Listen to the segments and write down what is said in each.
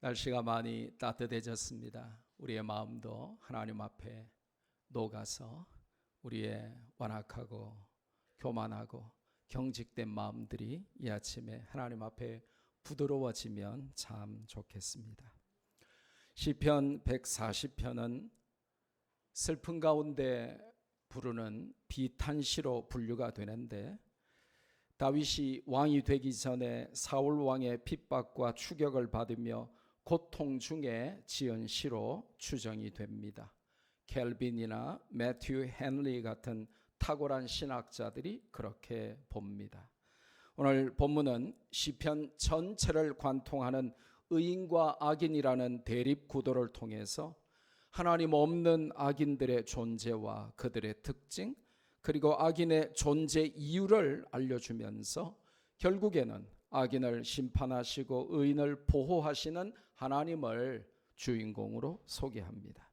날씨가 많이 따뜻해졌습니다. 우리의 마음도 하나님 앞에 녹아서 우리의 완악하고 교만하고 경직된 마음들이 이 아침에 하나님 앞에 부드러워지면 참 좋겠습니다. 시편 140편은 슬픈 가운데 부르는 비탄시로 분류가 되는데, 다윗이 왕이 되기 전에 사울 왕의 핍박과 추격을 받으며 고통 중에 지은 시로 추정이 됩니다. 켈빈이나 매튜 헨리 같은 탁월한 신학자들이 그렇게 봅니다. 오늘 본문은 시편 전체를 관통하는 의인과 악인이라는 대립 구도를 통해서 하나님 없는 악인들의 존재와 그들의 특징, 그리고 악인의 존재 이유를 알려주면서 결국에는 악인을 심판하시고 의인을 보호하시는 하나님을 주인공으로 소개합니다.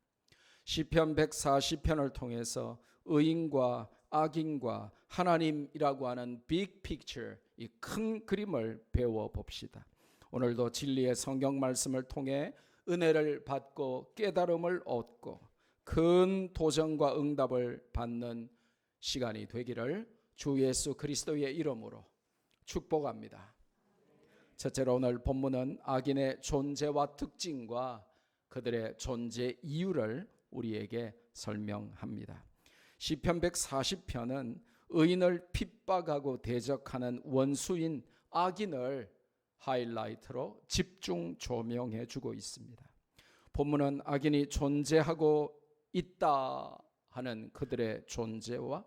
시편 140편을 통해서 의인과 악인과 하나님이라고 하는 빅 픽처, 이 큰 그림을 배워봅시다. 오늘도 진리의 성경 말씀을 통해 은혜를 받고 깨달음을 얻고 큰 도전과 응답을 받는 시간이 되기를 주 예수 그리스도의 이름으로 축복합니다. 첫째로 오늘 본문은 악인의 존재와 특징과 그들의 존재 이유를 우리에게 설명합니다. 시편 140편은 의인을 핍박하고 대적하는 원수인 악인을 하이라이트로 집중 조명해 주고 있습니다. 본문은 악인이 존재하고 있다 하는 그들의 존재와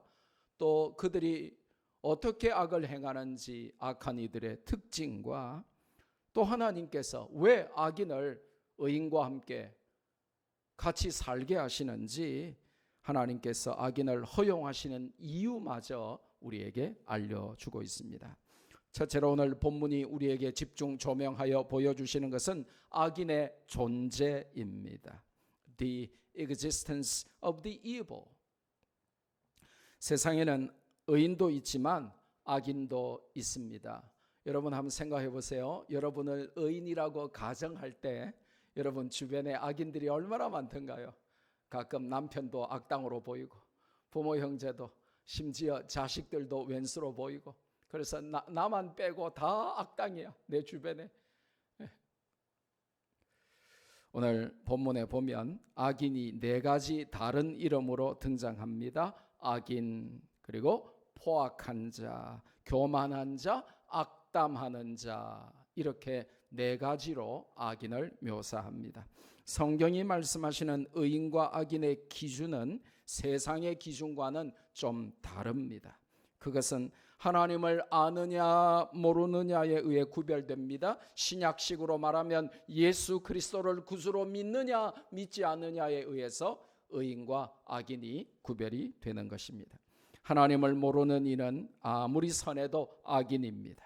또 그들이 어떻게 악을 행하는지, 악한 이들의 특징과 또 하나님께서 왜 악인을 의인과 함께 같이 살게 하시는지, 하나님께서 악인을 허용하시는 이유마저 우리에게 알려주고 있습니다. 첫째로 오늘 본문이 우리에게 집중 조명하여 보여주시는 것은 악인의 존재입니다. The existence of the evil. 세상에는 의인도 있지만 악인도 있습니다. 여러분 한번 생각해 보세요. 여러분을 의인이라고 가정할 때 여러분 주변에 악인들이 얼마나 많던가요? 가끔 남편도 악당으로 보이고 부모 형제도 심지어 자식들도 왼수로 보이고, 그래서 나만 빼고 다 악당이야 내 주변에. 오늘 본문에 보면 악인이 네 가지 다른 이름으로 등장합니다. 악인, 그리고 포악한 자, 교만한 자, 악담하는 자, 이렇게 네 가지로 악인을 묘사합니다. 성경이 말씀하시는 의인과 악인의 기준은 세상의 기준과는 좀 다릅니다. 그것은 하나님을 아느냐 모르느냐에 의해 구별됩니다. 신약식으로 말하면 예수 그리스도를 구주로 믿느냐 믿지 않느냐에 의해서 의인과 악인이 구별이 되는 것입니다. 하나님을 모르는 이는 아무리 선해도 악인입니다.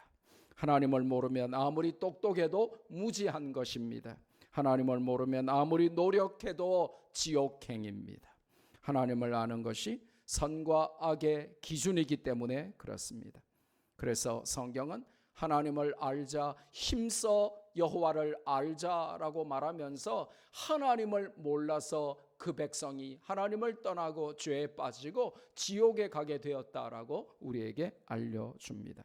하나님을 모르면 아무리 똑똑해도 무지한 것입니다. 하나님을 모르면 아무리 노력해도 지옥행입니다. 하나님을 아는 것이 선과 악의 기준이기 때문에 그렇습니다. 그래서 성경은 하나님을 알자, 힘써 여호와를 알자라고 말하면서 하나님을 몰라서 그 백성이 하나님을 떠나고 죄에 빠지고 지옥에 가게 되었다라고 우리에게 알려줍니다.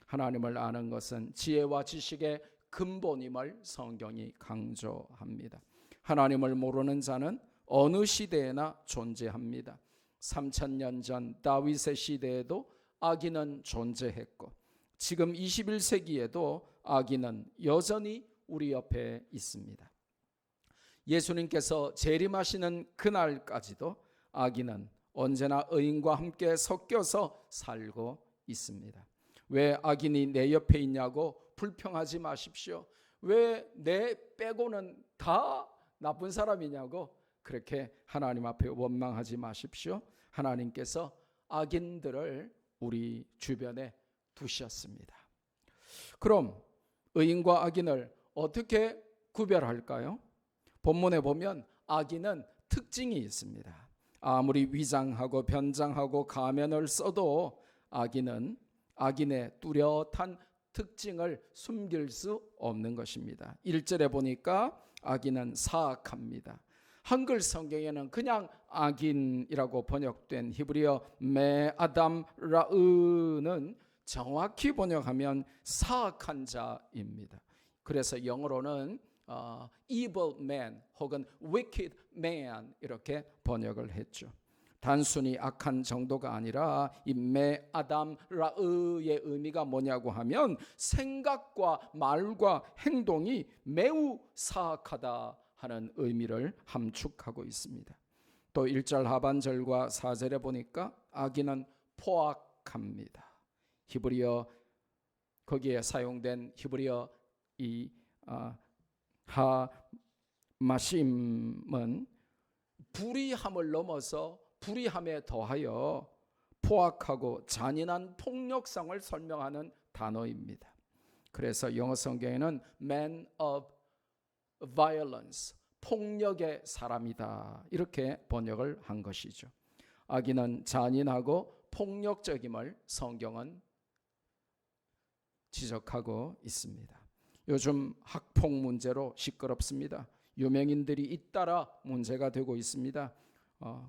하나님을 아는 것은 지혜와 지식의 근본임을 성경이 강조합니다. 하나님을 모르는 자는 어느 시대에나 존재합니다. 3000년 전 다윗의 시대에도 악인은 존재했고 지금 21세기에도 악인은 여전히 우리 옆에 있습니다. 예수님께서 재림하시는 그날까지도 악인은 언제나 의인과 함께 섞여서 살고 있습니다. 왜 악인이 내 옆에 있냐고 불평하지 마십시오. 왜 내 빼고는 다 나쁜 사람이냐고 그렇게 하나님 앞에 원망하지 마십시오. 하나님께서 악인들을 우리 주변에 두셨습니다. 그럼 의인과 악인을 어떻게 구별할까요? 본문에 보면 악인은 특징이 있습니다. 아무리 위장하고 변장하고 가면을 써도 악인은 악인의 뚜렷한 특징을 숨길 수 없는 것입니다. 1절에 보니까 악인은 사악합니다. 한글 성경에는 그냥 악인이라고 번역된 히브리어 메아담 라으는 정확히 번역하면 사악한 자입니다. 그래서 영어로는 evil man 혹은 wicked man 이렇게 번역을 했죠. 단순히 악한 정도가 아니라 이 메아담 라으의 의미가 뭐냐고 하면 생각과 말과 행동이 매우 사악하다 하는 의미를 함축하고 있습니다. 또 1절 하반절과 4절에 보니까 악인은 포악합니다. 히브리어 거기에 사용된 히브리어 이 하마심은 불의함을 넘어서 불의함에 더하여 포악하고 잔인한 폭력성을 설명하는 단어입니다. 그래서 영어 성경에는 man of violence, 폭력의 사람이다 이렇게 번역을 한 것이죠. 악인은 잔인하고 폭력적임을 성경은 지적하고 있습니다. 요즘 학폭 문제로 시끄럽습니다. 유명인들이 잇따라 문제가 되고 있습니다.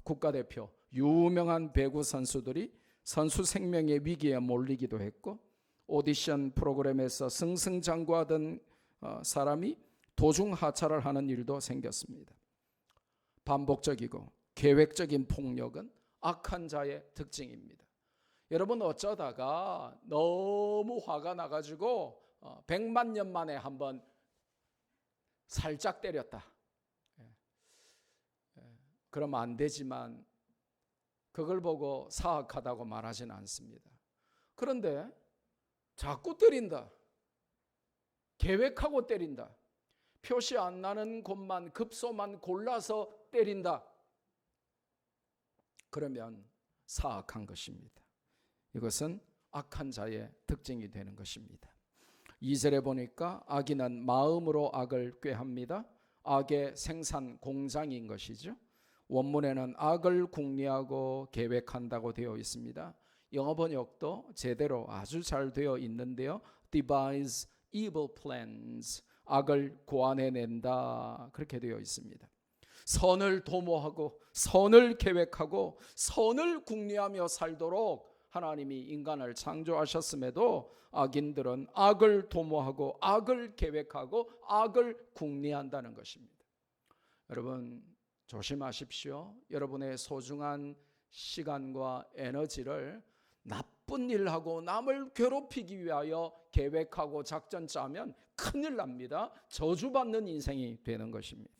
국가대표 유명한 배구 선수들이 선수 생명의 위기에 몰리기도 했고 오디션 프로그램에서 승승장구하던 사람이 도중 하차를 하는 일도 생겼습니다. 반복적이고 계획적인 폭력은 악한 자의 특징입니다. 여러분 어쩌다가 너무 화가 나가지고 100만 년 만에 한번 살짝 때렸다. 그러면 안 되지만 그걸 보고 사악하다고 말하지는 않습니다. 그런데 자꾸 때린다. 계획하고 때린다. 표시 안 나는 곳만 급소만 골라서 때린다. 그러면 사악한 것입니다. 이것은 악한 자의 특징이 되는 것입니다. 2절에 보니까 악인은 마음으로 악을 꾀합니다. 악의 생산 공장인 것이죠. 원문에는 악을 궁리하고 계획한다고 되어 있습니다. 영어 번역도 제대로 아주 잘 되어 있는데요. devise evil plans, 악을 고안해낸다 그렇게 되어 있습니다. 선을 도모하고 선을 계획하고 선을 궁리하며 살도록 하나님이 인간을 창조하셨음에도 악인들은 악을 도모하고 악을 계획하고 악을 궁리한다는 것입니다. 여러분 조심하십시오. 여러분의 소중한 시간과 에너지를 나쁜 일하고 남을 괴롭히기 위하여 계획하고 작전 짜면 큰일 납니다. 저주받는 인생이 되는 것입니다.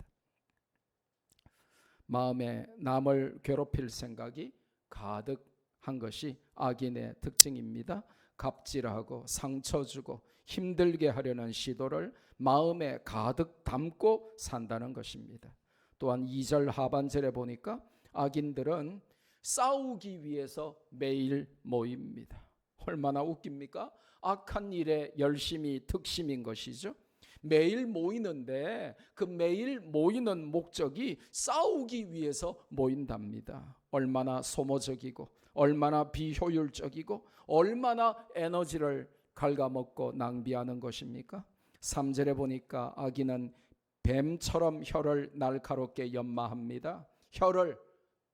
마음에 남을 괴롭힐 생각이 가득한 것이 악인의 특징입니다. 갑질하고 상처 주고 힘들게 하려는 시도를 마음에 가득 담고 산다는 것입니다. 또한 2절 하반절에 보니까 악인들은 싸우기 위해서 매일 모입니다. 얼마나 웃깁니까? 악한 일에 열심히 특심인 것이죠. 매일 모이는데 그 매일 모이는 목적이 싸우기 위해서 모인답니다. 얼마나 소모적이고 얼마나 비효율적이고 얼마나 에너지를 갉아먹고 낭비하는 것입니까? 3절에 보니까 악인은 뱀처럼 혀를 날카롭게 연마합니다. 혀를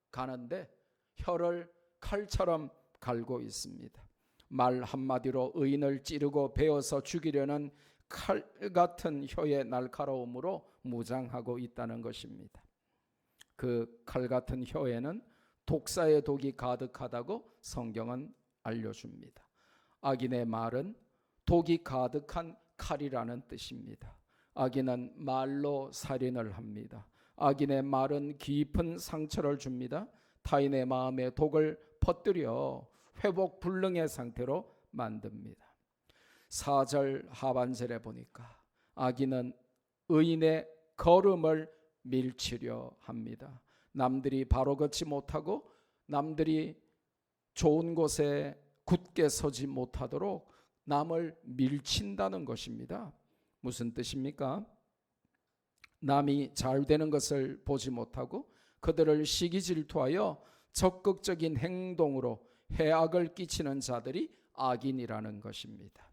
가는데 혀를 칼처럼 갈고 있습니다. 말 한마디로 의인을 찌르고 베어서 죽이려는 칼 같은 혀의 날카로움으로 무장하고 있다는 것입니다. 그 칼 같은 혀에는 독사의 독이 가득하다고 성경은 알려줍니다. 악인의 말은 독이 가득한 칼이라는 뜻입니다. 악인은 말로 살인을 합니다. 악인의 말은 깊은 상처를 줍니다. 타인의 마음에 독을 퍼뜨려 회복 불능의 상태로 만듭니다. 4절 하반절에 보니까 악인은 의인의 걸음을 밀치려 합니다. 남들이 바로 걷지 못하고 남들이 좋은 곳에 굳게 서지 못하도록 남을 밀친다는 것입니다. 무슨 뜻입니까? 남이 잘 되는 것을 보지 못하고 그들을 시기 질투하여 적극적인 행동으로 해악을 끼치는 자들이 악인이라는 것입니다.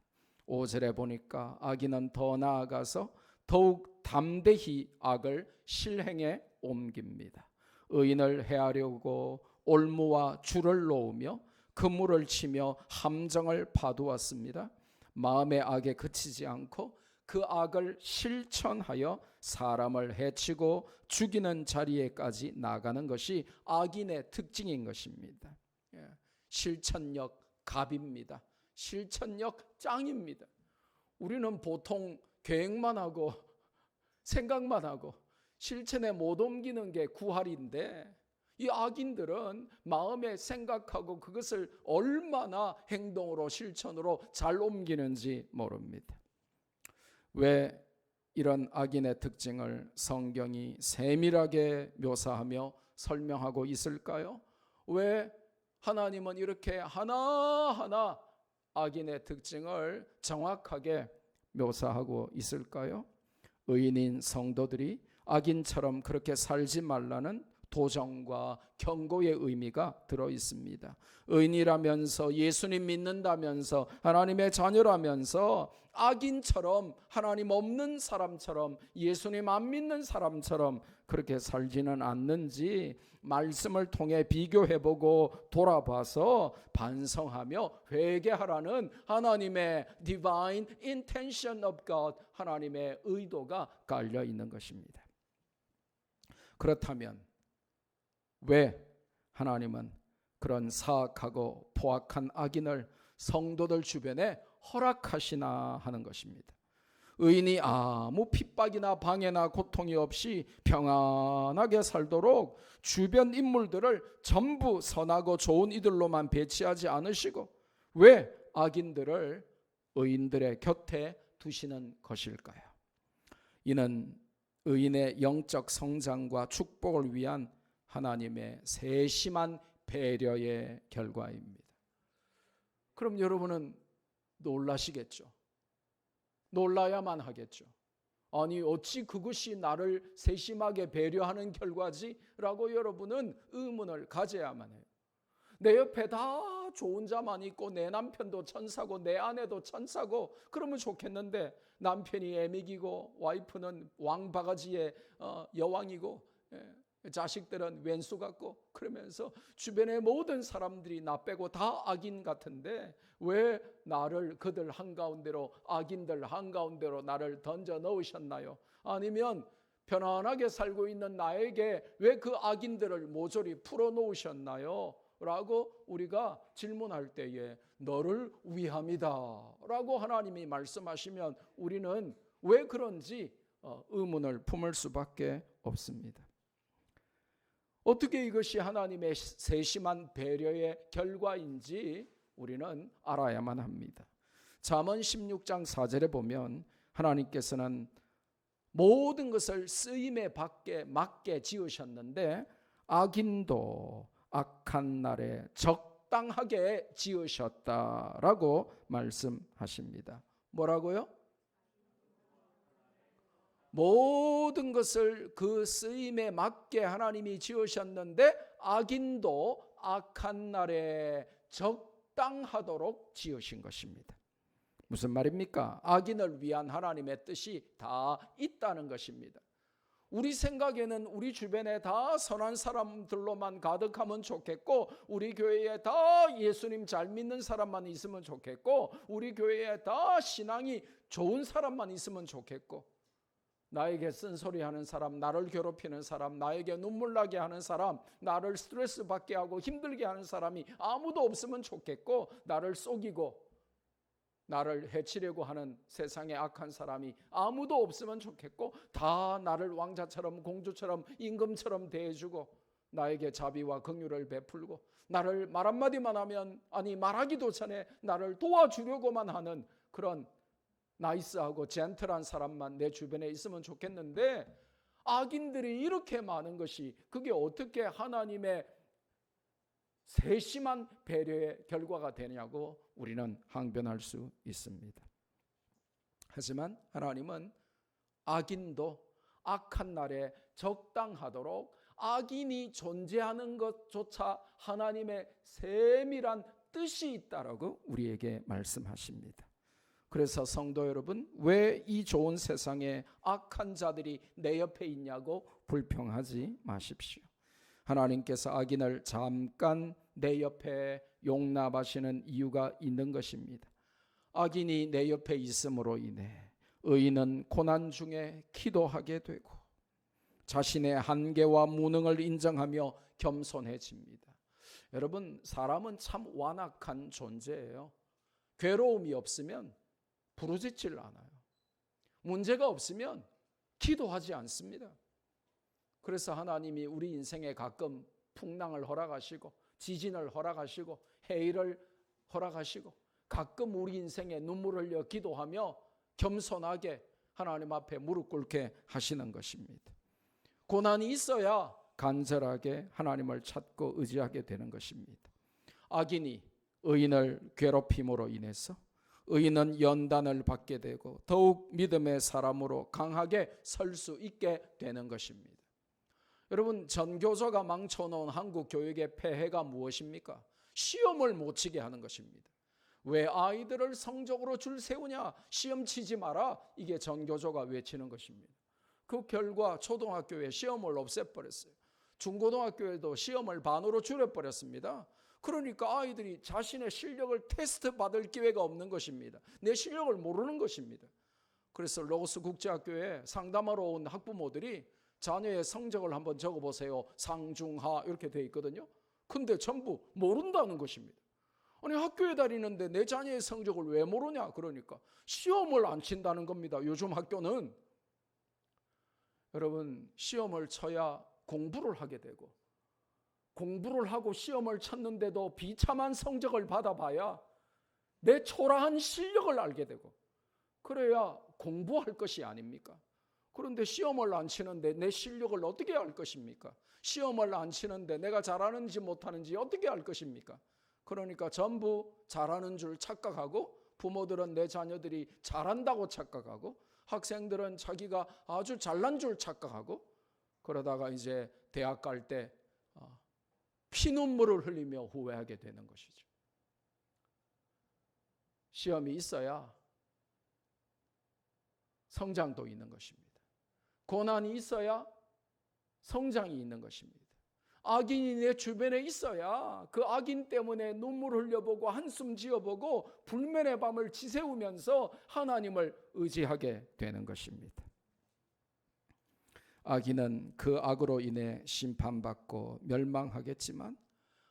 5절에 보니까 악인은 더 나아가서 더욱 담대히 악을 실행에 옮깁니다. 의인을 해하려고 올무와 줄을 놓으며 그물을 치며 함정을 파두었습니다. 마음의 악에 그치지 않고 그 악을 실천하여 사람을 해치고 죽이는 자리에까지 나가는 것이 악인의 특징인 것입니다. 실천력 갑입니다. 실천력 짱입니다. 우리는 보통 계획만 하고 생각만 하고 실천에 못 옮기는 게 구할인데, 이 악인들은 마음에 생각하고 그것을 얼마나 행동으로 실천으로 잘 옮기는지 모릅니다. 왜 이런 악인의 특징을 성경이 세밀하게 묘사하며 설명하고 있을까요? 왜 하나님은 이렇게 하나하나 악인의 특징을 정확하게 묘사하고 있을까요? 의인인 성도들이 악인처럼 그렇게 살지 말라는 도전과 경고의 의미가 들어 있습니다. 의인이라면서 예수님 믿는다면서 하나님의 자녀라면서 악인처럼, 하나님 없는 사람처럼, 예수님 안 믿는 사람처럼 그렇게 살지는 않는지 말씀을 통해 비교해보고 돌아봐서 반성하며 회개하라는 하나님의 divine intention of God, 하나님의 의도가 깔려 있는 것입니다. 그렇다면 왜 하나님은 그런 사악하고 포악한 악인을 성도들 주변에 허락하시나 하는 것입니다. 의인이 아무 핍박이나 방해나 고통이 없이 평안하게 살도록 주변 인물들을 전부 선하고 좋은 이들로만 배치하지 않으시고 왜 악인들을 의인들의 곁에 두시는 것일까요? 이는 의인의 영적 성장과 축복을 위한 하나님의 세심한 배려의 결과입니다. 그럼 여러분은 놀라시겠죠? 놀라야만 하겠죠. 아니 어찌 그것이 나를 세심하게 배려하는 결과지? 라고 여러분은 의문을 가져야만 해요. 내 옆에 다 좋은 자만 있고 내 남편도 천사고 내 아내도 천사고 그러면 좋겠는데, 남편이 애미기고 와이프는 왕바가지의 여왕이고 자식들은 왼수 같고 그러면서 주변의 모든 사람들이 나 빼고 다 악인 같은데 왜 나를 그들 한가운데로, 악인들 한가운데로 나를 던져 넣으셨나요? 아니면 편안하게 살고 있는 나에게 왜 그 악인들을 모조리 풀어 놓으셨나요? 라고 우리가 질문할 때에 너를 위함이다 라고 하나님이 말씀하시면 우리는 왜 그런지 의문을 품을 수밖에 없습니다. 어떻게 이것이 하나님의 세심한 배려의 결과인지 우리는 알아야만 합니다. 잠언 16장 4절에 보면 하나님께서는 모든 것을 쓰임에 맞게 지으셨는데 악인도 악한 날에 적당하게 지으셨다라고 말씀하십니다. 뭐라고요? 모든 것을 그 쓰임에 맞게 하나님이 지으셨는데 악인도 악한 날에 적당하도록 지으신 것입니다. 무슨 말입니까? 악인을 위한 하나님의 뜻이 다 있다는 것입니다. 우리 생각에는 우리 주변에 다 선한 사람들로만 가득하면 좋겠고, 우리 교회에 다 예수님 잘 믿는 사람만 있으면 좋겠고, 우리 교회에 다 신앙이 좋은 사람만 있으면 좋겠고, 나에게 쓴소리하는 사람, 나를 괴롭히는 사람, 나에게 눈물 나게 하는 사람, 나를 스트레스 받게 하고 힘들게 하는 사람이 아무도 없으면 좋겠고, 나를 속이고 나를 해치려고 하는 세상의 악한 사람이 아무도 없으면 좋겠고, 다 나를 왕자처럼 공주처럼 임금처럼 대해주고 나에게 자비와 긍휼을 베풀고 나를 말 한마디만 하면, 아니 말하기도 전에 나를 도와주려고만 하는 그런 나이스하고 젠틀한 사람만 내 주변에 있으면 좋겠는데, 악인들이 이렇게 많은 것이 그게 어떻게 하나님의 세심한 배려의 결과가 되냐고 우리는 항변할 수 있습니다. 하지만 하나님은 악인도 악한 날에 적당하도록, 악인이 존재하는 것조차 하나님의 세밀한 뜻이 있다라고 우리에게 말씀하십니다. 그래서 성도 여러분, 왜 이 좋은 세상에 악한 자들이 내 옆에 있냐고 불평하지 마십시오. 하나님께서 악인을 잠깐 내 옆에 용납하시는 이유가 있는 것입니다. 악인이 내 옆에 있음으로 인해 의인은 고난 중에 기도하게 되고 자신의 한계와 무능을 인정하며 겸손해집니다. 여러분, 사람은 참 완악한 존재예요. 괴로움이 없으면 부르짖질 않아요. 문제가 없으면 기도하지 않습니다. 그래서 하나님이 우리 인생에 가끔 풍랑을 허락하시고 지진을 허락하시고 해일을 허락하시고 가끔 우리 인생에 눈물을 흘려 기도하며 겸손하게 하나님 앞에 무릎 꿇게 하시는 것입니다. 고난이 있어야 간절하게 하나님을 찾고 의지하게 되는 것입니다. 악인이 의인을 괴롭힘으로 인해서 의인은 연단을 받게 되고 더욱 믿음의 사람으로 강하게 설 수 있게 되는 것입니다. 여러분, 전교조가 망쳐놓은 한국 교육의 폐해가 무엇입니까? 시험을 못 치게 하는 것입니다. 왜 아이들을 성적으로 줄 세우냐? 시험 치지 마라. 이게 전교조가 외치는 것입니다. 그 결과 초등학교에 시험을 없애버렸어요. 중고등학교에도 시험을 반으로 줄여버렸습니다. 그러니까 아이들이 자신의 실력을 테스트 받을 기회가 없는 것입니다. 내 실력을 모르는 것입니다. 그래서 로스 국제학교에 상담하러 온 학부모들이 자녀의 성적을 한번 적어보세요. 상중하 이렇게 돼 있거든요. 근데 전부 모른다는 것입니다. 아니, 학교에 다니는데 내 자녀의 성적을 왜 모르냐? 그러니까 시험을 안 친다는 겁니다. 요즘 학교는. 여러분, 시험을 쳐야 공부를 하게 되고 공부를 하고 시험을 쳤는데도 비참한 성적을 받아봐야 내 초라한 실력을 알게 되고 그래야 공부할 것이 아닙니까? 그런데 시험을 안 치는데 내 실력을 어떻게 알 것입니까? 시험을 안 치는데 내가 잘하는지 못하는지 어떻게 알 것입니까? 그러니까 전부 잘하는 줄 착각하고 부모들은 내 자녀들이 잘한다고 착각하고 학생들은 자기가 아주 잘난 줄 착각하고 그러다가 이제 대학 갈 때 피눈물을 흘리며 후회하게 되는 것이죠. 시험이 있어야 성장도 있는 것입니다. 고난이 있어야 성장이 있는 것입니다. 악인이 내 주변에 있어야 그 악인 때문에 눈물 흘려보고 한숨 지어보고 불면의 밤을 지새우면서 하나님을 의지하게 되는 것입니다. 악인은 그 악으로 인해 심판받고 멸망하겠지만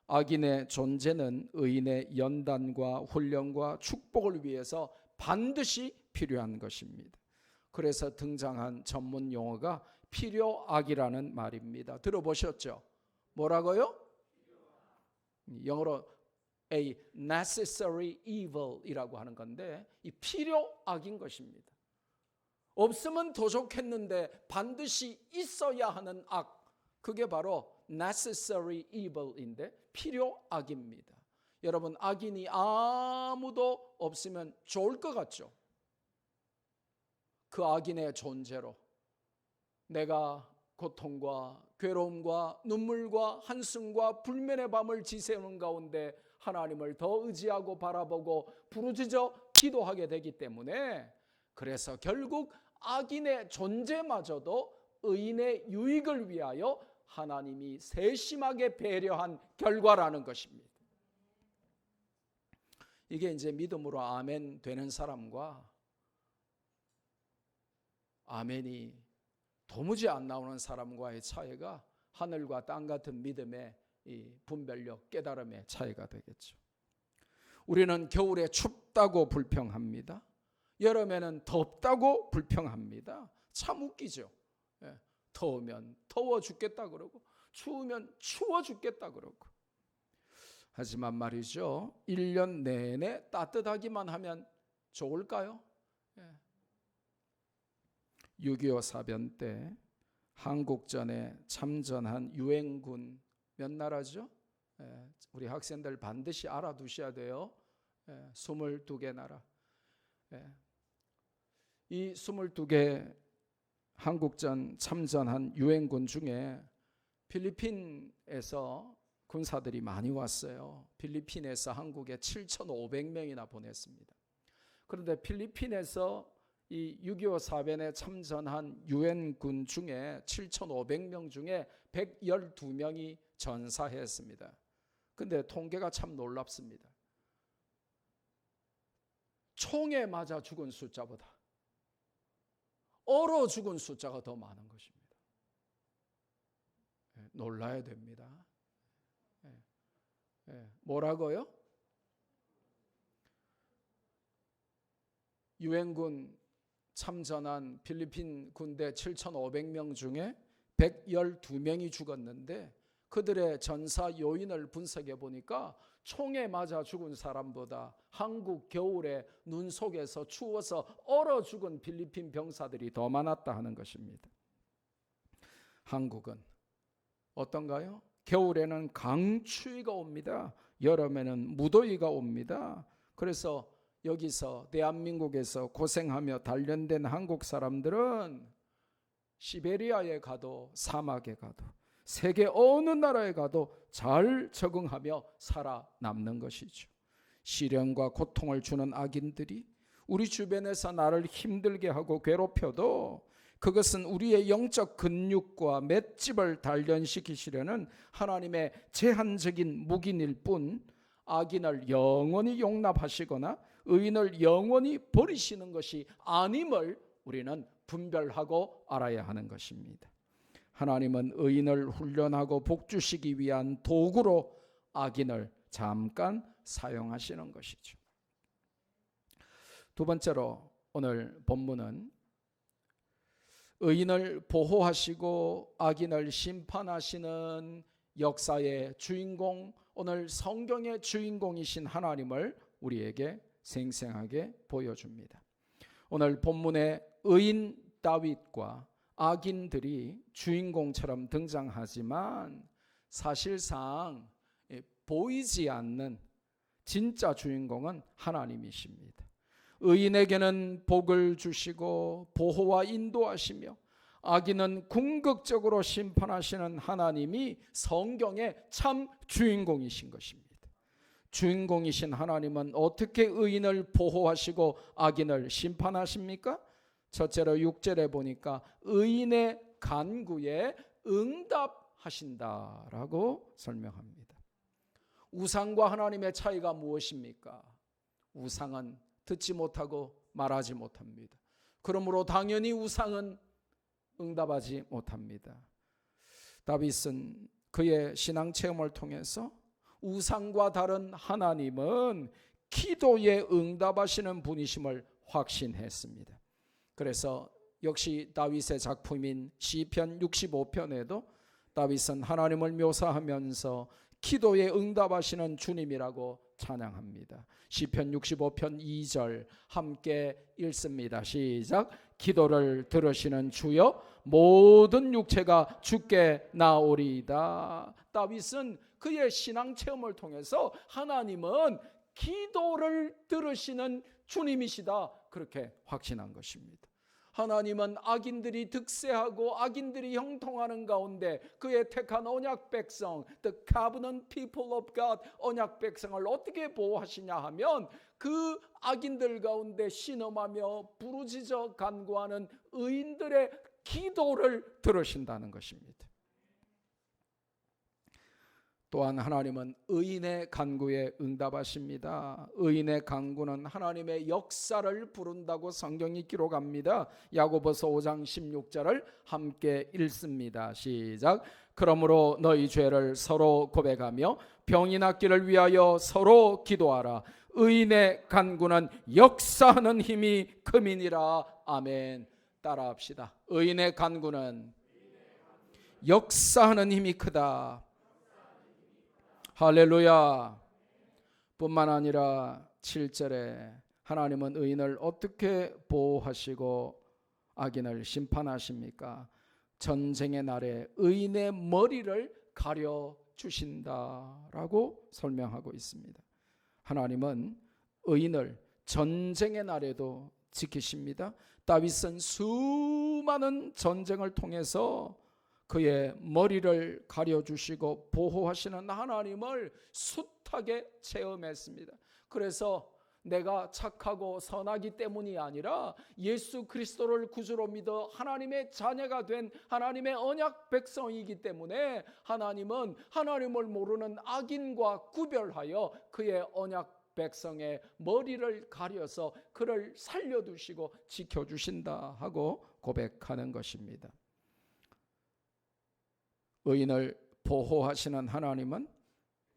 악인의 존재는 의인의 연단과 훈련과 축복을 위해서 반드시 필요한 것입니다. 그래서 등장한 전문 용어가 필요악이라는 말입니다. 들어보셨죠? 뭐라고요? 영어로 a necessary evil이라고 하는 건데 이 필요악인 것입니다. 없으면 더 좋겠는데 반드시 있어야 하는 악, 그게 바로 necessary evil인데 필요악입니다. 여러분, 악인이 아무도 없으면 좋을 것 같죠? 그 악인의 존재로 내가 고통과 괴로움과 눈물과 한숨과 불면의 밤을 지새우는 가운데 하나님을 더 의지하고 바라보고 부르짖어 기도하게 되기 때문에 그래서 결국 악인의 존재마저도 의인의 유익을 위하여 하나님이 세심하게 배려한 결과라는 것입니다. 이게 이제 믿음으로 아멘 되는 사람과 아멘이 도무지 안 나오는 사람과의 차이가 하늘과 땅 같은 믿음의 이 분별력, 깨달음의 차이가 되겠죠. 우리는 겨울에 춥다고 불평합니다. 여름에는 덥다고 불평합니다. 참 웃기죠. 더우면 더워 죽겠다 그러고 추우면 추워 죽겠다 그러고. 하지만 말이죠, 1년 내내 따뜻하기만 하면 좋을까요? 6.25 사변 때 한국전에 참전한 유엔군 몇 나라죠? 우리 학생들 반드시 알아두셔야 돼요. 22개 나라. 이 22개 한국전 참전한 유엔군 중에 필리핀에서 군사들이 많이 왔어요. 필리핀에서 한국에 7,500명이나 보냈습니다. 그런데 필리핀에서 이 6.25 사변에 참전한 유엔군 중에 7,500명 중에 112명이 전사했습니다. 근데 통계가 참 놀랍습니다. 총에 맞아 죽은 숫자보다 얼어 죽은 숫자가 더 많은 것입니다. 놀라야 됩니다. 뭐라고요? 유엔군 참전한 필리핀 군대 7,500명 중에 112명이 죽었는데 그들의 전사 요인을 분석해 보니까 총에 맞아 죽은 사람보다 한국 겨울에 눈 속에서 추워서 얼어 죽은 필리핀 병사들이 더 많았다 하는 것입니다. 한국은 어떤가요? 겨울에는 강추위가 옵니다. 여름에는 무더위가 옵니다. 그래서 여기서 대한민국에서 고생하며 단련된 한국 사람들은 시베리아에 가도 사막에 가도 세계 어느 나라에 가도 잘 적응하며 살아남는 것이죠. 시련과 고통을 주는 악인들이 우리 주변에서 나를 힘들게 하고 괴롭혀도 그것은 우리의 영적 근육과 맷집을 단련시키시려는 하나님의 제한적인 무기일 뿐 악인을 영원히 용납하시거나 의인을 영원히 버리시는 것이 아님을 우리는 분별하고 알아야 하는 것입니다. 하나님은 의인을 훈련하고 복주시기 위한 도구로 악인을 잠깐 사용하시는 것이죠. 두 번째로 오늘 본문은 의인을 보호하시고 악인을 심판하시는 역사의 주인공, 오늘 성경의 주인공이신 하나님을 우리에게 생생하게 보여줍니다. 오늘 본문의 의인 다윗과 악인들이 주인공처럼 등장하지만 사실상 보이지 않는 진짜 주인공은 하나님이십니다. 의인에게는 복을 주시고 보호와 인도하시며 악인은 궁극적으로 심판하시는 하나님이 성경의 참 주인공이신 것입니다. 주인공이신 하나님은 어떻게 의인을 보호하시고 악인을 심판하십니까? 첫째로 6절에 보니까 의인의 간구에 응답하신다라고 설명합니다. 우상과 하나님의 차이가 무엇입니까? 우상은 듣지 못하고 말하지 못합니다. 그러므로 당연히 우상은 응답하지 못합니다. 다윗은 그의 신앙 체험을 통해서 우상과 다른 하나님은 기도에 응답하시는 분이심을 확신했습니다. 그래서 역시 다윗의 작품인 시편 65편에도 다윗은 하나님을 묘사하면서 기도에 응답하시는 주님이라고 찬양합니다. 시편 65편 2절 함께 읽습니다. 시작. 기도를 들으시는 주여 모든 육체가 주께 나오리이다. 다윗은 그의 신앙 체험을 통해서 하나님은 기도를 들으시는 주님이시다 그렇게 확신한 것입니다. 하나님은 악인들이 득세하고 악인들이 형통하는 가운데 그의 택한 언약 백성, the covenant people of God, 언약 백성을 어떻게 보호하시냐 하면 그 악인들 가운데 신음하며 부르짖어 간구하는 의인들의 기도를 들으신다는 것입니다. 또한 하나님은 의인의 간구에 응답하십니다. 의인의 간구는 하나님의 역사를 부른다고 성경이 기록합니다. 야고보서 5장 16절을 함께 읽습니다. 시작. 그러므로 너희 죄를 서로 고백하며 병이 낫기를 위하여 서로 기도하라. 의인의 간구는 역사하는 힘이 크미니라. 아멘. 따라합시다. 의인의 간구는 역사하는 힘이 크다. 할렐루야. 뿐만 아니라 7절에 하나님은 의인을 어떻게 보호하시고 악인을 심판하십니까? 전쟁의 날에 의인의 머리를 가려 주신다라고 설명하고 있습니다. 하나님은 의인을 전쟁의 날에도 지키십니다. 다윗은 수많은 전쟁을 통해서 그의 머리를 가려주시고 보호하시는 하나님을 숱하게 체험했습니다. 그래서 내가 착하고 선하기 때문이 아니라 예수 그리스도를 구주로 믿어 하나님의 자녀가 된 하나님의 언약 백성이기 때문에 하나님은 하나님을 모르는 악인과 구별하여 그의 언약 백성의 머리를 가려서 그를 살려두시고 지켜주신다 하고 고백하는 것입니다. 의인을 보호하시는 하나님은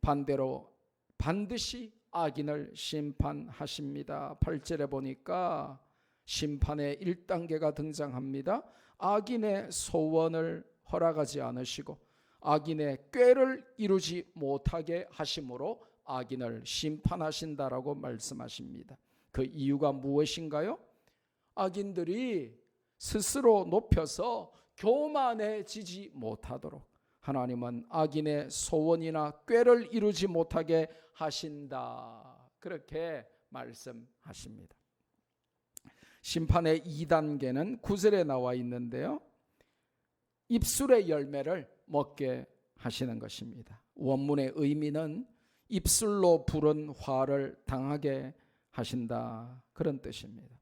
반대로 반드시 악인을 심판하십니다. 8절에 보니까 심판의 1단계가 등장합니다. 악인의 소원을 허락하지 않으시고 악인의 꾀를 이루지 못하게 하심으로 악인을 심판하신다라고 말씀하십니다. 그 이유가 무엇인가요? 악인들이 스스로 높여서 교만해지지 못하도록 하나님은 악인의 소원이나 꾀를 이루지 못하게 하신다. 그렇게 말씀하십니다. 심판의 2단계는 9절에 나와 있는데요. 입술의 열매를 먹게 하시는 것입니다. 원문의 의미는 입술로 부른 화를 당하게 하신다. 그런 뜻입니다.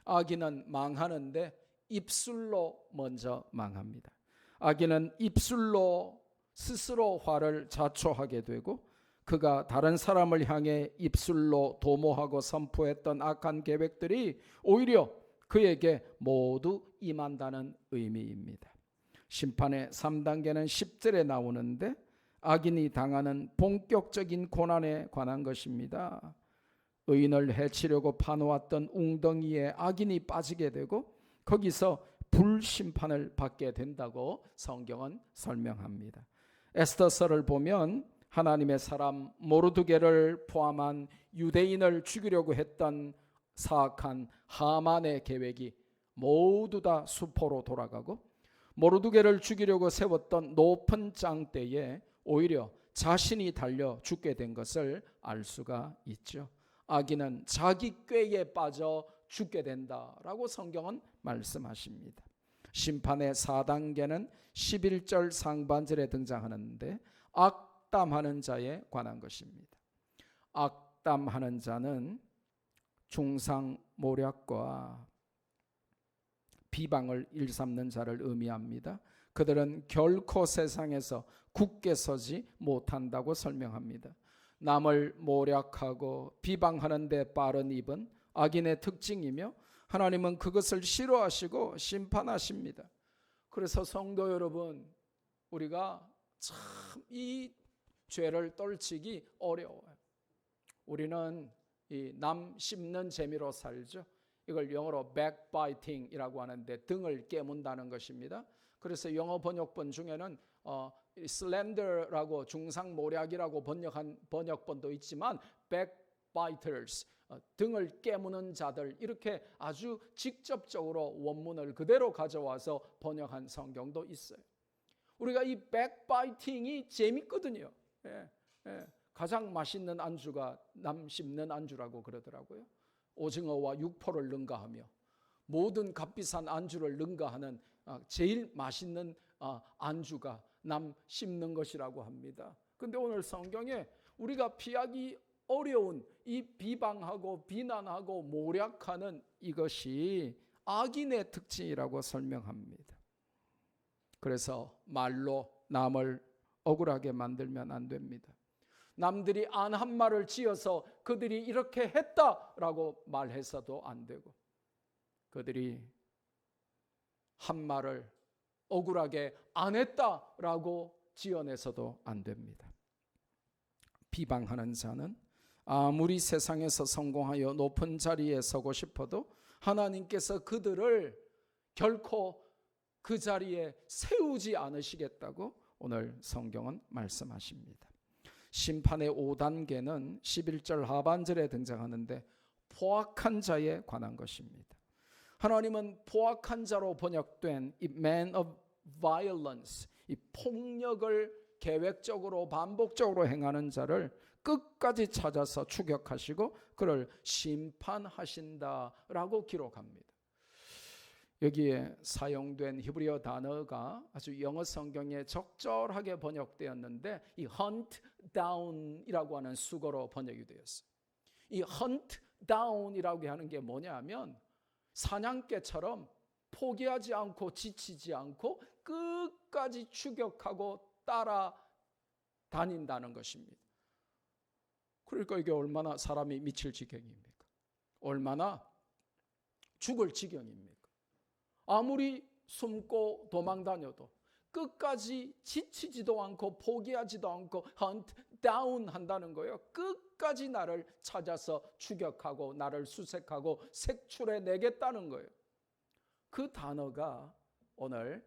악인은 망하는데 입술로 먼저 망합니다. 악인은 입술로 스스로 화를 자초하게 되고 그가 다른 사람을 향해 입술로 도모하고 선포했던 악한 계획들이 오히려 그에게 모두 임한다는 의미입니다. 심판의 3단계는 10절에 나오는데 악인이 당하는 본격적인 고난에 관한 것입니다. 의인을 해치려고 파놓았던 웅덩이에 악인이 빠지게 되고 거기서 불심판을 받게 된다고 성경은 설명합니다. 에스더서를 보면 하나님의 사람 모르드게를 포함한 유대인을 죽이려고 했던 사악한 하만의 계획이 모두 다 수포로 돌아가고 모르드게를 죽이려고 세웠던 높은 장대에 오히려 자신이 달려 죽게 된 것을 알 수가 있죠. 악인은 자기 꾀에 빠져 죽게 된다라고 성경은 말씀하십니다. 심판의 4단계는 11절 상반절에 등장하는데 악담하는 자에 관한 것입니다. 악담하는 자는 중상모략과 비방을 일삼는 자를 의미합니다. 그들은 결코 세상에서 굳게 서지 못한다고 설명합니다. 남을 모략하고 비방하는 데 빠른 입은 악인의 특징이며 하나님은 그것을 싫어하시고 심판하십니다. 그래서 성도 여러분, 우리가 참 이 죄를 떨치기 어려워요. 우리는 이 남 씹는 재미로 살죠. 이걸 영어로 backbiting이라고 하는데 등을 깨문다는 것입니다. 그래서 영어 번역본 중에는 slander라고 중상모략이라고 번역한 번역본도 있지만 backbiters, 등을 깨무는 자들, 이렇게 아주 직접적으로 원문을 그대로 가져와서 번역한 성경도 있어요. 우리가 이 backbiting이 재밌거든요. 가장 맛있는 안주가 남 씹는 안주라고 그러더라고요. 오징어와 육포를 능가하며 모든 값비싼 안주를 능가하는 제일 맛있는 안주가 남 씹는 것이라고 합니다. 그런데 오늘 성경에 우리가 피하기 어려운 이 비방하고 비난하고 모략하는 이것이 악인의 특징이라고 설명합니다. 그래서 말로 남을 억울하게 만들면 안 됩니다. 남들이 안 한 말을 지어서 그들이 이렇게 했다라고 말해서도 안 되고, 그들이 한 말을 억울하게 안 했다라고 지어내서도 안 됩니다. 비방하는 자는 아무리 세상에서 성공하여 높은 자리에 서고 싶어도 하나님께서 그들을 결코 그 자리에 세우지 않으시겠다고 오늘 성경은 말씀하십니다. 심판의 5단계는 11절 하반절에 등장하는데 포악한 자에 관한 것입니다. 하나님은 포악한 자로 번역된 이 man of violence, 이 폭력을 계획적으로 반복적으로 행하는 자를 끝까지 찾아서 추격하시고 그를 심판하신다라고 기록합니다. 여기에 사용된 히브리어 단어가 아주 영어 성경에 적절하게 번역되었는데 이 hunt down이라고 하는 수거로 번역이 되었어요. 이 hunt down이라고 하는 게 뭐냐면 사냥개처럼 포기하지 않고 지치지 않고 끝까지 추격하고 따라다닌다는 것입니다. 그러니까 이게 얼마나 사람이 미칠 지경입니까? 얼마나 죽을 지경입니까? 아무리 숨고 도망다녀도 끝까지 지치지도 않고 포기하지도 않고 헌트 다운 한다는 거예요. 끝까지 나를 찾아서 추격하고 나를 수색하고 색출해 내겠다는 거예요. 그 단어가 오늘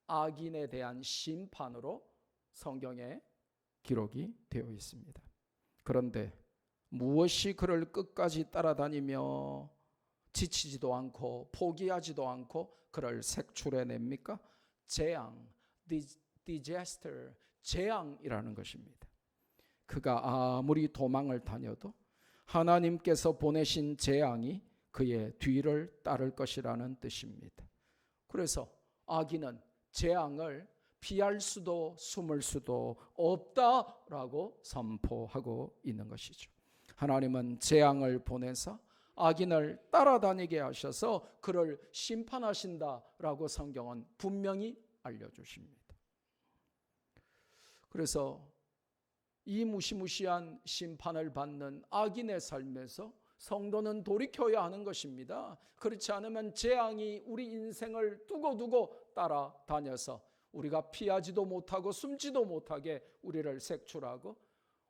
악인에 대한 심판으로 성경에 기록이 되어 있습니다. 그런데 무엇이 그를 끝까지 따라다니며 지치지도 않고 포기하지도 않고 그를 색출해냅니까? 재앙, disaster, 재앙이라는 것입니다. 그가 아무리 도망을 다녀도 하나님께서 보내신 재앙이 그의 뒤를 따를 것이라는 뜻입니다. 그래서 악인은 재앙을 피할 수도 숨을 수도 없다라고 선포하고 있는 것이죠. 하나님은 재앙을 보내서 악인을 따라다니게 하셔서 그를 심판하신다라고 성경은 분명히 알려주십니다. 그래서 이 무시무시한 심판을 받는 악인의 삶에서 성도는 돌이켜야 하는 것입니다. 그렇지 않으면 재앙이 우리 인생을 두고두고 따라다녀서 우리가 피하지도 못하고 숨지도 못하게 우리를 색출하고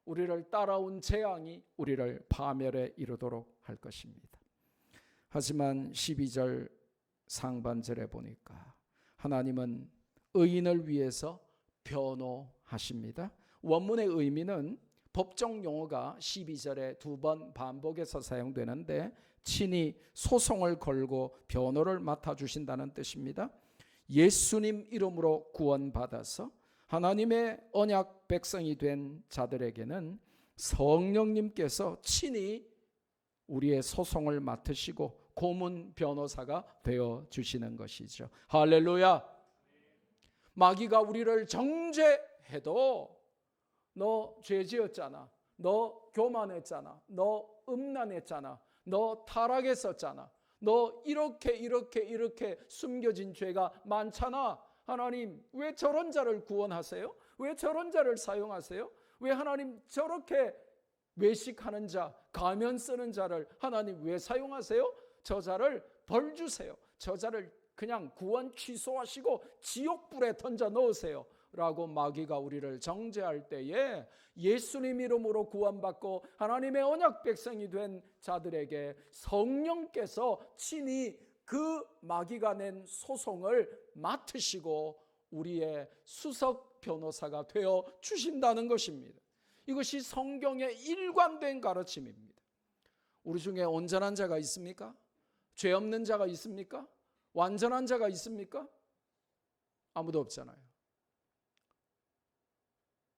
우리를 따라온 재앙이 우리를 파멸에 이르도록 할 것입니다. 하지만 12절 상반절에 보니까 하나님은 의인을 위해서 변호하십니다. 원문의 의미는 법정 용어가 12절에 2번 반복해서 사용되는데 친히 소송을 걸고 변호를 맡아주신다는 뜻입니다. 예수님 이름으로 구원받아서 하나님의 언약 백성이 된 자들에게는 성령님께서 친히 우리의 소송을 맡으시고 고문 변호사가 되어주시는 것이죠. 할렐루야. 마귀가 우리를 정죄해도 너 죄지었잖아, 너 교만했잖아, 너 음란했잖아, 너 타락했었잖아, 너 이렇게 숨겨진 죄가 많잖아. 하나님 왜 저런 자를 구원하세요? 왜 저런 자를 사용하세요? 왜 하나님 저렇게 외식하는 자, 가면 쓰는 자를 하나님 왜 사용하세요? 저 자를 벌 주세요. 저 자를 그냥 구원 취소하시고 지옥불에 던져 넣으세요 라고 마귀가 우리를 정죄할 때에 예수님 이름으로 구원받고 하나님의 언약 백성이 된 자들에게 성령께서 친히 그 마귀가 낸 소송을 맡으시고 우리의 수석 변호사가 되어 주신다는 것입니다. 이것이 성경의 일관된 가르침입니다. 우리 중에 온전한 자가 있습니까? 죄 없는 자가 있습니까? 완전한 자가 있습니까? 아무도 없잖아요.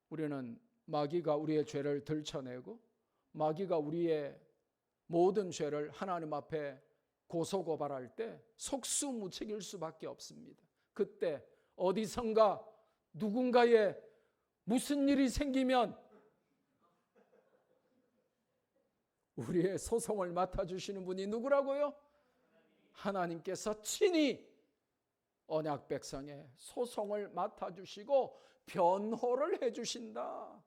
우리는 마귀가 우리의 죄를 들춰내고 마귀가 우리의 모든 죄를 하나님 앞에 고소고발할 때 속수무책일 수밖에 없습니다. 그때 어디선가 누군가의 무슨 일이 생기면 우리의 소송을 맡아주시는 분이 누구라고요? 하나님께서 친히 언약 백성의 소송을 맡아주시고 변호를 해주신다.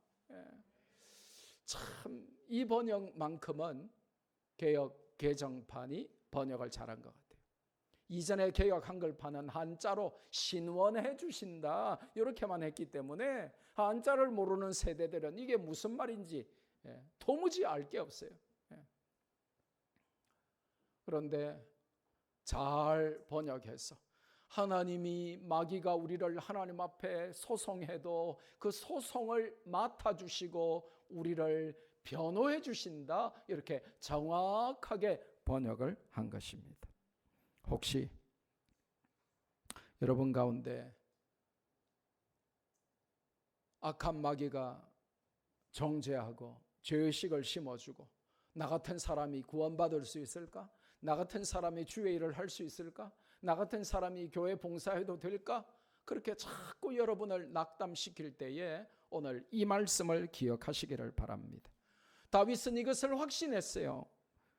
참 이 번역만큼은 개역 개정판이 번역을 잘한 것 같아요. 이전에 개역 한글판은 한자로 신원해 주신다 이렇게만 했기 때문에 한자를 모르는 세대들은 이게 무슨 말인지 도무지 알 게 없어요. 그런데 잘 번역해서 하나님이 마귀가 우리를 하나님 앞에 소송해도 그 소송을 맡아주시고 우리를 변호해 주신다 이렇게 정확하게 번역을 한 것입니다. 혹시 여러분 가운데 악한 마귀가 정죄하고 죄의식을 심어주고 나 같은 사람이 구원받을 수 있을까? 나 같은 사람이 주의 일을 할 수 있을까? 나 같은 사람이 교회 봉사해도 될까? 그렇게 자꾸 여러분을 낙담시킬 때에 오늘 이 말씀을 기억하시기를 바랍니다. 다윗은 이것을 확신했어요.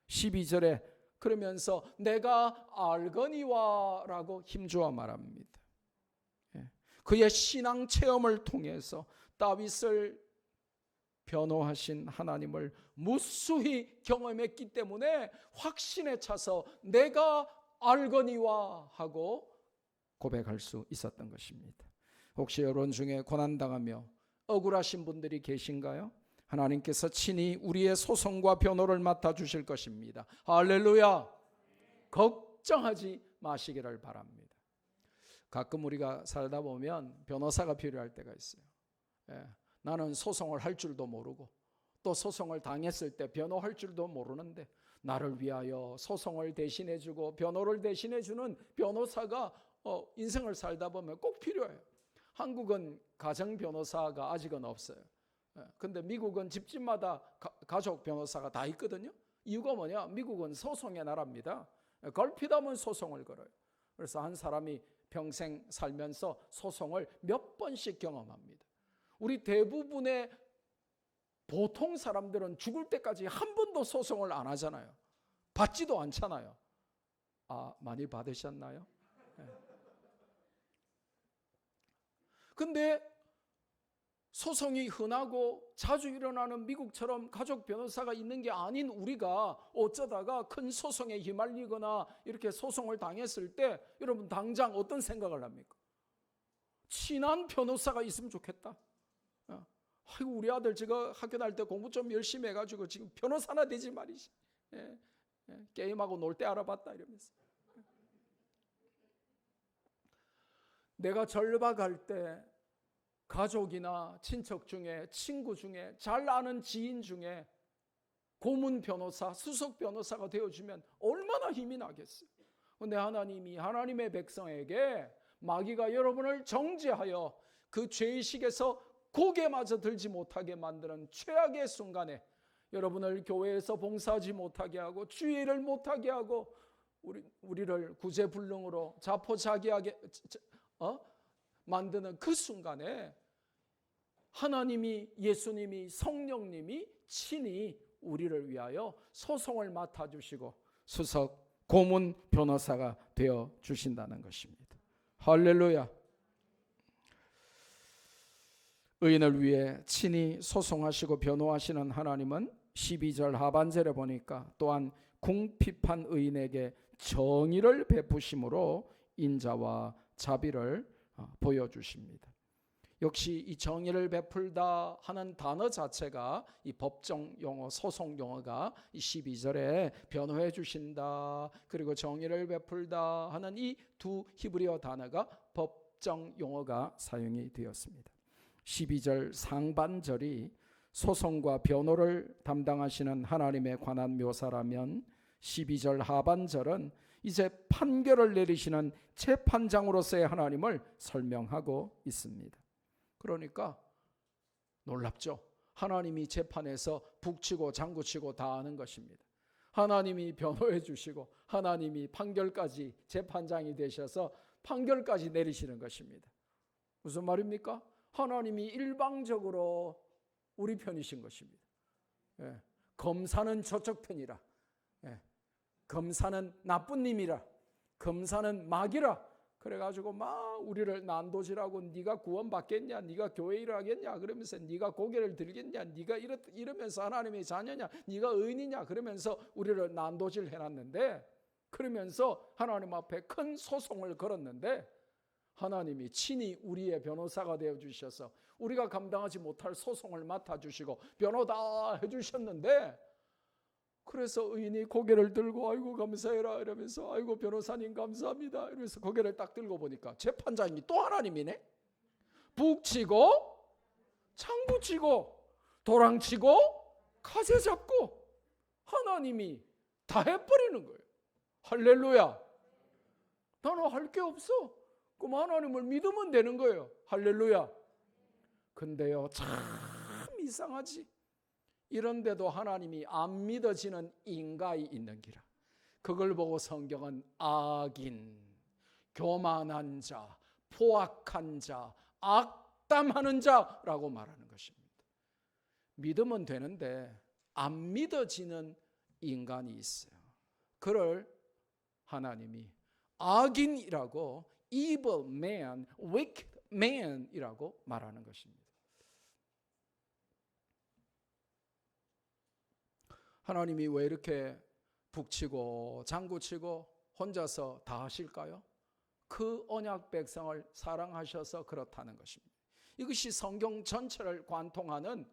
12절에 그러면서 내가 알거니와 라고 힘주어 말합니다. 그의 신앙 체험을 통해서 다윗을 변호하신 하나님을 무수히 경험했기 때문에 확신에 차서 내가 알거니와 하고 고백할 수 있었던 것입니다. 혹시 여러분 중에 고난당하며 억울하신 분들이 계신가요? 하나님께서 친히 우리의 소송과 변호를 맡아주실 것입니다. 할렐루야. 걱정하지 마시기를 바랍니다. 가끔 우리가 살다 보면 변호사가 필요할 때가 있어요. 나는 소송을 할 줄도 모르고 또 소송을 당했을 때 변호할 줄도 모르는데 나를 위하여 소송을 대신해주고 변호를 대신해주는 변호사가 인생을 살다 보면 꼭 필요해요. 한국은 가정 변호사가 아직은 없어요. 근데 미국은 집집마다 가족 변호사가 다 있거든요. 이유가 뭐냐? 미국은 소송의 나라입니다. 걸핏하면 소송을 걸어요. 그래서 한 사람이 평생 살면서 소송을 몇 번씩 경험합니다. 우리 대부분의 보통 사람들은 죽을 때까지 한 번도 소송을 안 하잖아요. 받지도 않잖아요. 많이 받으셨나요? 근데 소송이 흔하고 자주 일어나는 미국처럼 가족 변호사가 있는 게 아닌 우리가 어쩌다가 큰 소송에 휘말리거나 이렇게 소송을 당했을 때 여러분 당장 어떤 생각을 합니까? 친한 변호사가 있으면 좋겠다. 아이고 우리 아들 지금 학교 다닐 때 공부 좀 열심히 해가지고 지금 변호사나 되지 말이지. 게임하고 놀 때 알아봤다 이러면서. 내가 절박할 때 가족이나 친척 중에 친구 중에 잘 아는 지인 중에 고문 변호사, 수석 변호사가 되어주면 얼마나 힘이 나겠어요. 그런데 하나님이 하나님의 백성에게 마귀가 여러분을 정죄하여 그 죄의식에서 고개마저 들지 못하게 만드는 최악의 순간에 여러분을 교회에서 봉사하지 못하게 하고 주의를 못하게 하고 우리를 구제불능으로 자포자기하게 만드는 그 순간에 하나님이 예수님이 성령님이 친히 우리를 위하여 소송을 맡아주시고 수석 고문 변호사가 되어 주신다는 것입니다. 할렐루야. 의인을 위해 친히 소송하시고 변호하시는 하나님은 12절 하반절에 보니까 또한 궁핍한 의인에게 정의를 베푸심으로 인자와 자비를 보여주십니다. 역시 이 정의를 베풀다 하는 단어 자체가 이 법정 용어, 소송 용어가 이 12절에 변호해 주신다 그리고 정의를 베풀다 하는 이 두 히브리어 단어가 법정 용어가 사용이 되었습니다. 12절 상반절이 소송과 변호를 담당하시는 하나님에 관한 묘사라면 12절 하반절은 이제 판결을 내리시는 재판장으로서의 하나님을 설명하고 있습니다. 그러니까 놀랍죠. 하나님이 재판에서 북치고 장구치고 다 하는 것입니다. 하나님이 변호해 주시고 하나님이 판결까지 재판장이 되셔서 판결까지 내리시는 것입니다. 무슨 말입니까? 하나님이 일방적으로 우리 편이신 것입니다. 검사는 저쪽 편이라, 검사는 나쁜 님이라, 검사는 마귀라 그래가지고 막 우리를 난도질하고 네가 구원받겠냐, 네가 교회 일을 하겠냐 그러면서 네가 고개를 들겠냐, 네가 이러면서 하나님의 자녀냐, 네가 의인이냐 그러면서 우리를 난도질 해놨는데, 그러면서 하나님 앞에 큰 소송을 걸었는데 하나님이 친히 우리의 변호사가 되어주셔서 우리가 감당하지 못할 소송을 맡아주시고 변호 다 해주셨는데, 그래서 의인이 고개를 들고 아이고 감사해라 이러면서 아이고 변호사님 감사합니다 이러면서 고개를 딱 들고 보니까 재판장이 또 하나님이네. 북치고 창부치고 도랑치고 가세 잡고 하나님이 다 해버리는 거예요. 할렐루야. 나는 할 게 없어. 그럼 하나님을 믿으면 되는 거예요. 할렐루야. 근데요 참 이상하지. 이런데도 하나님이 안 믿어지는 인가이 있는 기라. 그걸 보고 성경은 악인, 교만한 자, 포악한 자, 악담하는 자라고 말하는 것입니다. 믿으면 되는데 안 믿어지는 인간이 있어요. 그를 하나님이 악인이라고, evil man, wicked man이라고 말하는 것입니다. 하나님이 왜 이렇게 북치고 장구치고 혼자서 다 하실까요? 그 언약 백성을 사랑하셔서 그렇다는 것입니다. 이것이 성경 전체를 관통하는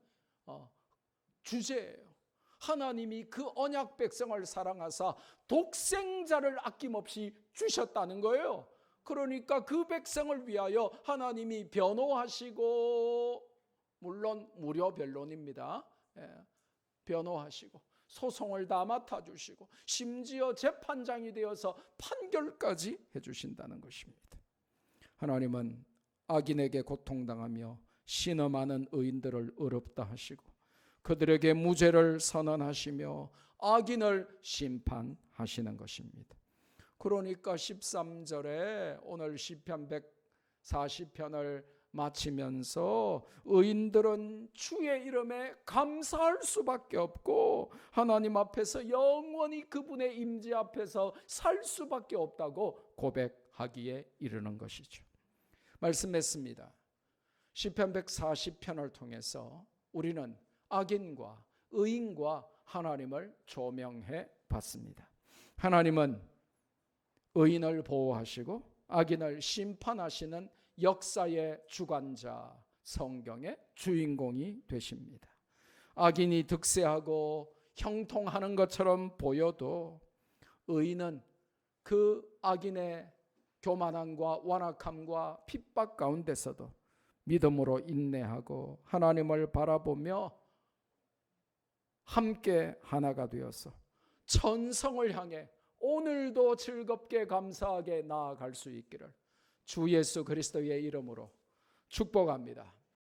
주제예요. 하나님이 그 언약 백성을 사랑하사 독생자를 아낌없이 주셨다는 거예요. 그러니까 그 백성을 위하여 하나님이 변호하시고, 물론 무료 변론입니다. 변호하시고 소송을 다 맡아주시고 심지어 재판장이 되어서 판결까지 해주신다는 것입니다. 하나님은 악인에게 고통당하며 신음하는 의인들을 의롭다 하시고 그들에게 무죄를 선언하시며 악인을 심판하시는 것입니다. 그러니까 13절에 오늘 시편 140편을 마치면서 의인들은 주의 이름에 감사할 수밖에 없고 하나님 앞에서 영원히 그분의 임재 앞에서 살 수밖에 없다고 고백하기에 이르는 것이죠. 말씀했습니다. 시편 140편을 통해서 우리는 악인과 의인과 하나님을 조명해 봤습니다. 하나님은 의인을 보호하시고 악인을 심판하시는 역사의 주관자, 성경의 주인공이 되십니다. 악인이 득세하고 형통하는 것처럼 보여도 의인은 그 악인의 교만함과 완악함과 핍박 가운데서도 믿음으로 인내하고 하나님을 바라보며 함께 하나가 되어서 천성을 향해 오늘도 즐겁게 감사하게 나아갈 수 있기를 주 예수 그리스도의 이름으로 축복합니다.